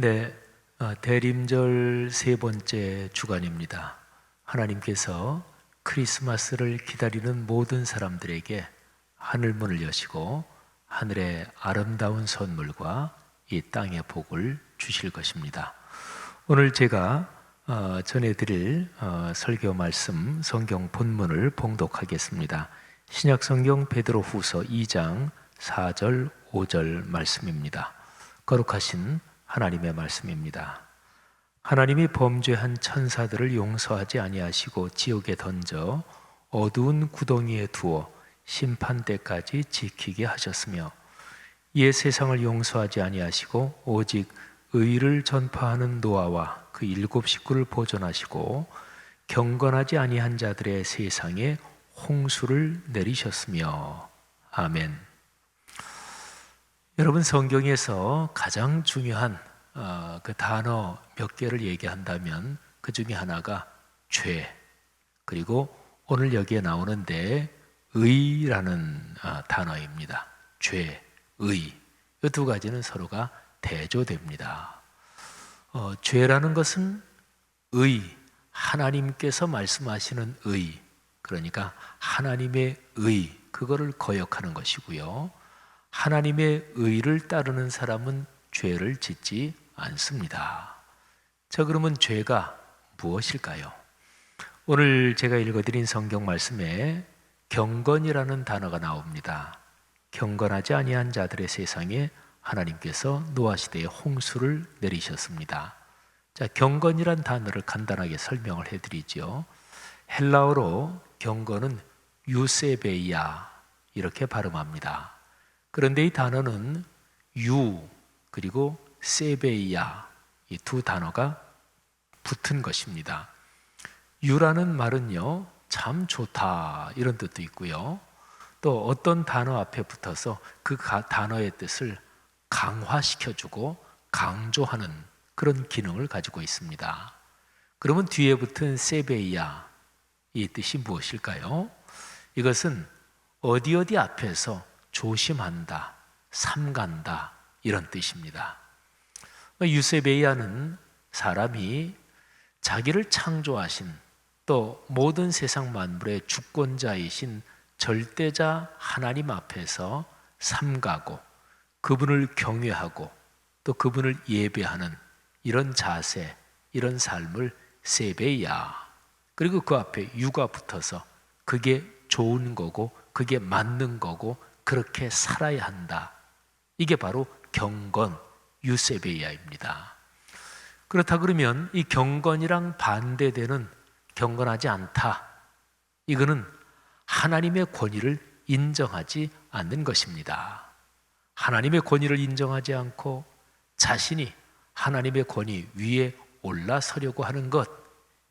네, 대림절 세 번째 주간입니다. 하나님께서 크리스마스를 기다리는 모든 사람들에게 하늘문을 여시고 하늘의 아름다운 선물과 이 땅의 복을 주실 것입니다. 오늘 제가 전해드릴 설교 말씀 성경 본문을 봉독하겠습니다. 신약성경 베드로후서 2장 4절 5절 말씀입니다. 거룩하신 하나님의 말씀입니다. 하나님이 범죄한 천사들을 용서하지 아니하시고 지옥에 던져 어두운 구덩이에 두어 심판 때까지 지키게 하셨으며, 이에 세상을 용서하지 아니하시고 오직 의를 전파하는 노아와 그 7 식구를 보존하시고 경건하지 아니한 자들의 세상에 홍수를 내리셨으며. 아멘. 여러분, 성경에서 가장 중요한 그 단어 몇 개를 얘기한다면 그 중에 하나가 죄, 그리고 오늘 여기에 나오는데 의라는 단어입니다. 죄, 의, 이 두 가지는 서로가 대조됩니다. 죄라는 것은 하나님께서 말씀하시는 의, 그러니까 하나님의 의, 그거를 거역하는 것이고요. 하나님의 의를 따르는 사람은 죄를 짓지 않습니다. 자, 그러면 죄가 무엇일까요? 오늘 제가 읽어드린 성경 말씀에 경건이라는 단어가 나옵니다. 경건하지 아니한 자들의 세상에 하나님께서 노아 시대에 홍수를 내리셨습니다. 자, 경건이란 단어를 간단하게 설명을 해드리죠. 헬라어로 경건은 유세베이아 이렇게 발음합니다. 그런데 이 단어는 유 그리고 세베이아, 이 두 단어가 붙은 것입니다. 유라는 말은요, 참 좋다 이런 뜻도 있고요. 또 어떤 단어 앞에 붙어서 그 단어의 뜻을 강화시켜주고 강조하는 그런 기능을 가지고 있습니다. 그러면 뒤에 붙은 세베이아, 이 뜻이 무엇일까요? 이것은 어디 앞에서 조심한다, 삼간다 이런 뜻입니다. 유세베이아는 사람이 자기를 창조하신 또 모든 세상 만물의 주권자이신 절대자 하나님 앞에서 삼가고 그분을 경외하고 또 그분을 예배하는 이런 자세, 이런 삶을 세베이아, 그리고 그 앞에 유가 붙어서 그게 좋은 거고 그게 맞는 거고 그렇게 살아야 한다. 이게 바로 경건, 유세베이아입니다. 그렇다 그러면 이 경건이랑 반대되는 경건하지 않다, 이거는 하나님의 권위를 인정하지 않는 것입니다. 하나님의 권위를 인정하지 않고 자신이 하나님의 권위 위에 올라서려고 하는 것,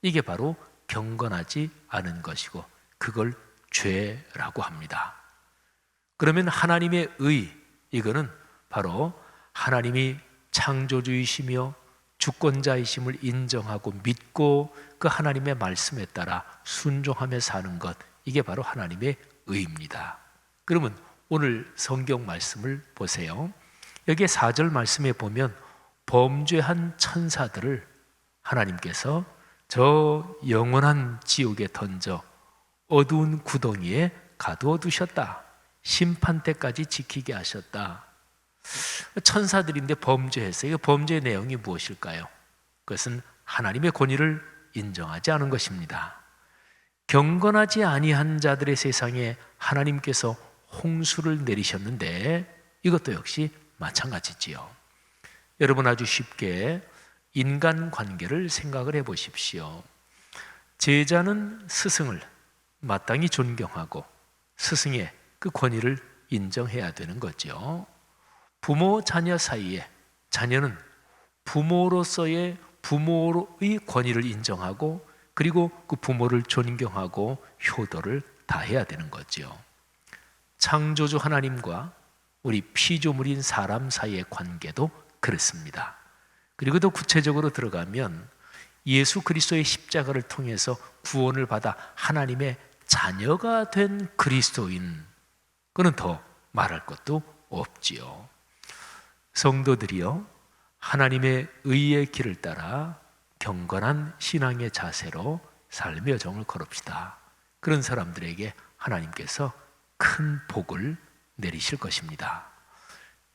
이게 바로 경건하지 않은 것이고 그걸 죄라고 합니다. 그러면 하나님의 의, 이거는 바로 하나님이 창조주이시며 주권자이심을 인정하고 믿고 그 하나님의 말씀에 따라 순종하며 사는 것, 이게 바로 하나님의 의입니다. 그러면 오늘 성경 말씀을 보세요. 여기에 4절 말씀에 보면 범죄한 천사들을 하나님께서 저 영원한 지옥에 던져 어두운 구덩이에 가두어 두셨다. 심판 때까지 지키게 하셨다. 천사들인데 범죄했어요. 이 범죄의 내용이 무엇일까요? 그것은 하나님의 권위를 인정하지 않은 것입니다. 경건하지 아니한 자들의 세상에 하나님께서 홍수를 내리셨는데 이것도 역시 마찬가지지요. 여러분, 아주 쉽게 인간관계를 생각을 해보십시오. 제자는 스승을 마땅히 존경하고 스승의 그 권위를 인정해야 되는 거죠. 부모 자녀 사이에 자녀는 부모의 권위를 인정하고 그리고 그 부모를 존경하고 효도를 다해야 되는 거죠. 창조주 하나님과 우리 피조물인 사람 사이의 관계도 그렇습니다. 그리고 더 구체적으로 들어가면 예수 그리스도의 십자가를 통해서 구원을 받아 하나님의 자녀가 된 그리스도인, 그는 더 말할 것도 없지요. 성도들이요, 하나님의 의의 길을 따라 경건한 신앙의 자세로 삶의 여정을 걸읍시다. 그런 사람들에게 하나님께서 큰 복을 내리실 것입니다.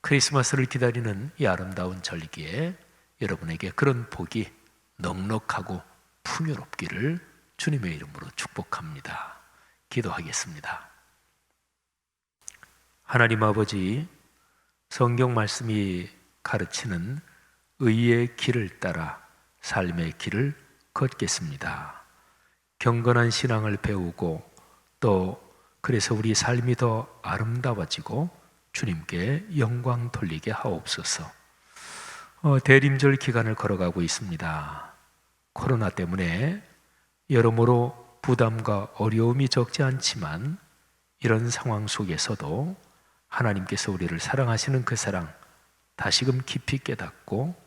크리스마스를 기다리는 이 아름다운 절기에 여러분에게 그런 복이 넉넉하고 풍요롭기를 주님의 이름으로 축복합니다. 기도하겠습니다. 하나님 아버지, 성경 말씀이 가르치는 의의 길을 따라 삶의 길을 걷겠습니다. 경건한 신앙을 배우고 또 그래서 우리 삶이 더 아름다워지고 주님께 영광 돌리게 하옵소서. 대림절 기간을 걸어가고 있습니다. 코로나 때문에 여러모로 부담과 어려움이 적지 않지만 이런 상황 속에서도 하나님께서 우리를 사랑하시는 그 사랑 다시금 깊이 깨닫고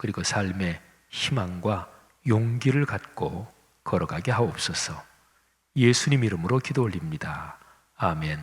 그리고 삶의 희망과 용기를 갖고 걸어가게 하옵소서. 예수님 이름으로 기도 올립니다. 아멘.